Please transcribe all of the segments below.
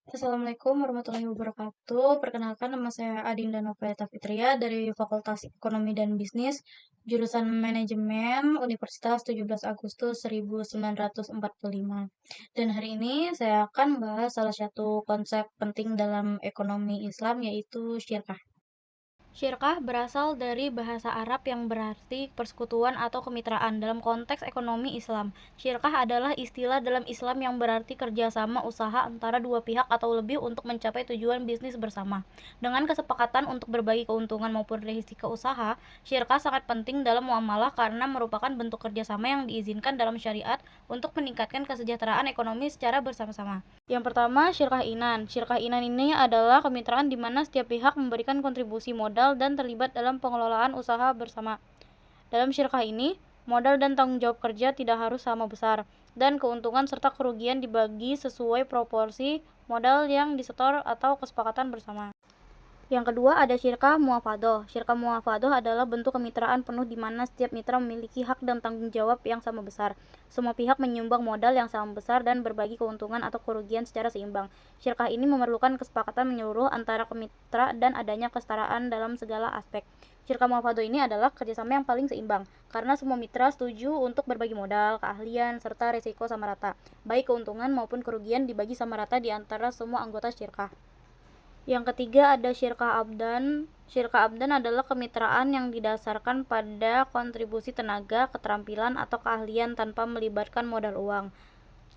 Assalamualaikum warahmatullahi wabarakatuh. Perkenalkan nama saya Adinda Novayata Fitria dari Fakultas Ekonomi dan Bisnis, jurusan Manajemen Universitas 17 Agustus 1945. Dan hari ini saya akan bahas salah satu konsep penting dalam ekonomi Islam yaitu syirkah. Syirkah berasal dari bahasa Arab yang berarti persekutuan atau kemitraan dalam konteks ekonomi Islam. Syirkah adalah istilah dalam Islam yang berarti kerjasama usaha antara dua pihak atau lebih untuk mencapai tujuan bisnis bersama. Dengan kesepakatan untuk berbagi keuntungan maupun risiko usaha, syirkah sangat penting dalam muamalah karena merupakan bentuk kerjasama yang diizinkan dalam syariat untuk meningkatkan kesejahteraan ekonomi secara bersama-sama. Yang pertama, syirkah inan. Syirkah inan ini adalah kemitraan di mana setiap pihak memberikan kontribusi modal dan terlibat dalam pengelolaan usaha bersama. Dalam syirkah ini, modal dan tanggung jawab kerja tidak harus sama besar, dan keuntungan serta kerugian dibagi sesuai proporsi modal yang disetor atau kesepakatan bersama. Yang kedua ada syirkah muafadoh. Syirkah muafadoh adalah bentuk kemitraan penuh di mana setiap mitra memiliki hak dan tanggung jawab yang sama besar. Semua pihak menyumbang modal yang sama besar dan berbagi keuntungan atau kerugian secara seimbang. Syirkah ini memerlukan kesepakatan menyeluruh antara kemitra dan adanya kesetaraan dalam segala aspek. Syirkah muafadoh ini adalah kerjasama yang paling seimbang, karena semua mitra setuju untuk berbagi modal, keahlian, serta risiko sama rata. Baik keuntungan maupun kerugian dibagi sama rata di antara semua anggota syirkah. Yang ketiga ada syirkah abdan. Syirkah abdan adalah kemitraan yang didasarkan pada kontribusi tenaga, keterampilan, atau keahlian tanpa melibatkan modal uang.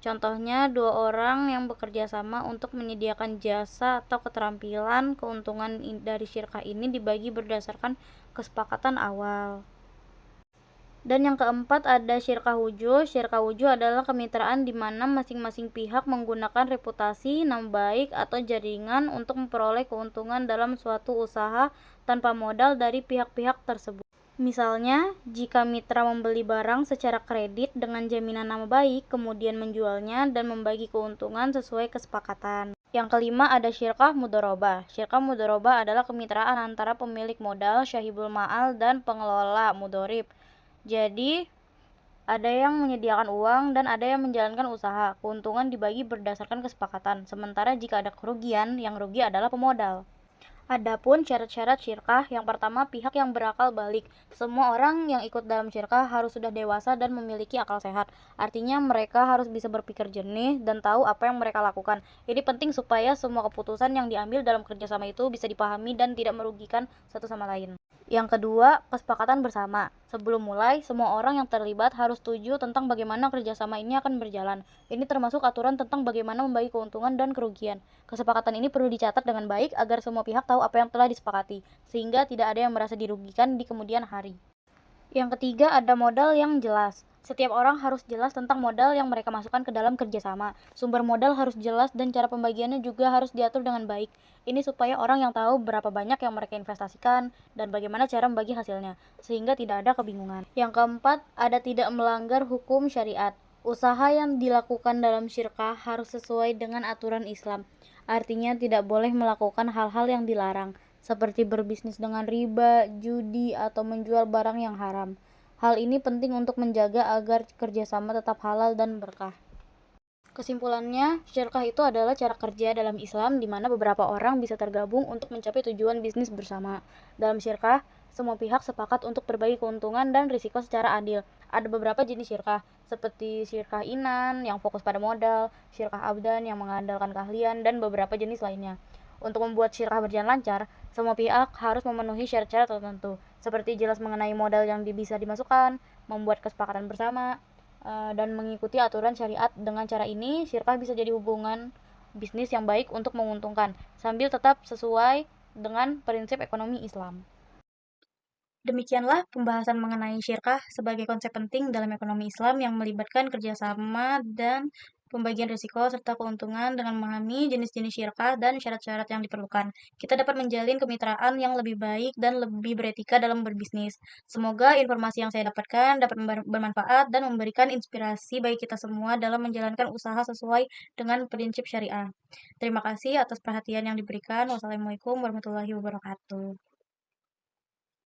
Contohnya, dua orang yang bekerja sama untuk menyediakan jasa atau keterampilan. Keuntungan dari syirkah ini dibagi berdasarkan kesepakatan awal. Dan yang keempat ada syirkah wujuh. Syirkah wujuh adalah kemitraan di mana masing-masing pihak menggunakan reputasi, nama baik, atau jaringan untuk memperoleh keuntungan dalam suatu usaha tanpa modal dari pihak-pihak tersebut. Misalnya, jika mitra membeli barang secara kredit dengan jaminan nama baik, kemudian menjualnya dan membagi keuntungan sesuai kesepakatan. Yang kelima ada syirkah mudharabah. Syirkah mudharabah adalah kemitraan antara pemilik modal, syahibul ma'al, dan pengelola mudharib. Jadi, ada yang menyediakan uang dan ada yang menjalankan usaha. Keuntungan dibagi berdasarkan kesepakatan. Sementara jika ada kerugian, yang rugi adalah pemodal. Adapun syarat-syarat syirkah, yang pertama pihak yang berakal balik. Semua orang yang ikut dalam syirkah harus sudah dewasa dan memiliki akal sehat. Artinya mereka harus bisa berpikir jernih dan tahu apa yang mereka lakukan. Ini penting supaya semua keputusan yang diambil dalam kerjasama itu bisa dipahami dan tidak merugikan satu sama lain. Yang kedua, kesepakatan bersama. Sebelum mulai, semua orang yang terlibat harus setuju tentang bagaimana kerjasama ini akan berjalan. Ini termasuk aturan tentang bagaimana membagi keuntungan dan kerugian. Kesepakatan ini perlu dicatat dengan baik agar semua pihak tahu apa yang telah disepakati, sehingga tidak ada yang merasa dirugikan di kemudian hari. Yang ketiga ada modal yang jelas. Setiap orang harus jelas tentang modal yang mereka masukkan ke dalam kerjasama. Sumber modal harus jelas dan cara pembagiannya juga harus diatur dengan baik. Ini supaya orang yang tahu berapa banyak yang mereka investasikan dan bagaimana cara membagi hasilnya, sehingga tidak ada kebingungan. Yang keempat, ada tidak melanggar hukum syariat. Usaha yang dilakukan dalam syirkah harus sesuai dengan aturan Islam. Artinya tidak boleh melakukan hal-hal yang dilarang, seperti berbisnis dengan riba, judi, atau menjual barang yang haram. Hal ini penting untuk menjaga agar kerjasama tetap halal dan berkah. Kesimpulannya, syirkah itu adalah cara kerja dalam Islam di mana beberapa orang bisa tergabung untuk mencapai tujuan bisnis bersama. Dalam syirkah, semua pihak sepakat untuk berbagi keuntungan dan risiko secara adil. Ada beberapa jenis syirkah, seperti syirkah inan yang fokus pada modal, syirkah abdan yang mengandalkan keahlian, dan beberapa jenis lainnya. Untuk membuat syirkah berjalan lancar, semua pihak harus memenuhi syarat-syarat tertentu, seperti jelas mengenai modal yang bisa dimasukkan, membuat kesepakatan bersama, dan mengikuti aturan syariat. Dengan cara ini, syirkah bisa jadi hubungan bisnis yang baik untuk menguntungkan, sambil tetap sesuai dengan prinsip ekonomi Islam. Demikianlah pembahasan mengenai syirkah sebagai konsep penting dalam ekonomi Islam yang melibatkan kerjasama dan pembagian risiko serta keuntungan dengan memahami jenis-jenis syirkah dan syarat-syarat yang diperlukan. Kita dapat menjalin kemitraan yang lebih baik dan lebih beretika dalam berbisnis. Semoga informasi yang saya dapatkan dapat bermanfaat dan memberikan inspirasi bagi kita semua dalam menjalankan usaha sesuai dengan prinsip syariah. Terima kasih atas perhatian yang diberikan. Wassalamualaikum warahmatullahi wabarakatuh.